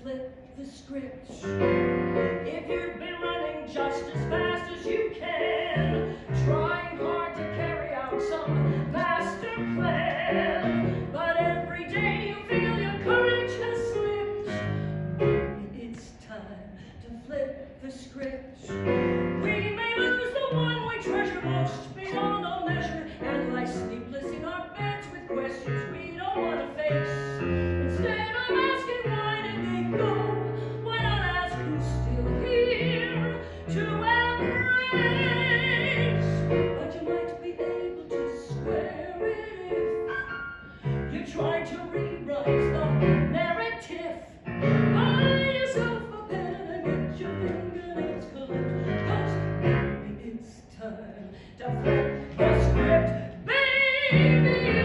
flip the script. If you've been running just as fast as you can, trying hard to carry out some master plan, but every day you feel your courage has slipped, it's time to flip the script. We may lose the one we treasure most beyond all measure, and lie sleepless in our beds with questions we don't want to face. Instead of asking why did they go, why not ask who's still here to embrace? But you might be able to square it if you try to rewrite the narrative. Buy yourself a pen and get your fingernails clipped, 'cause maybe it's time to flip the script, baby.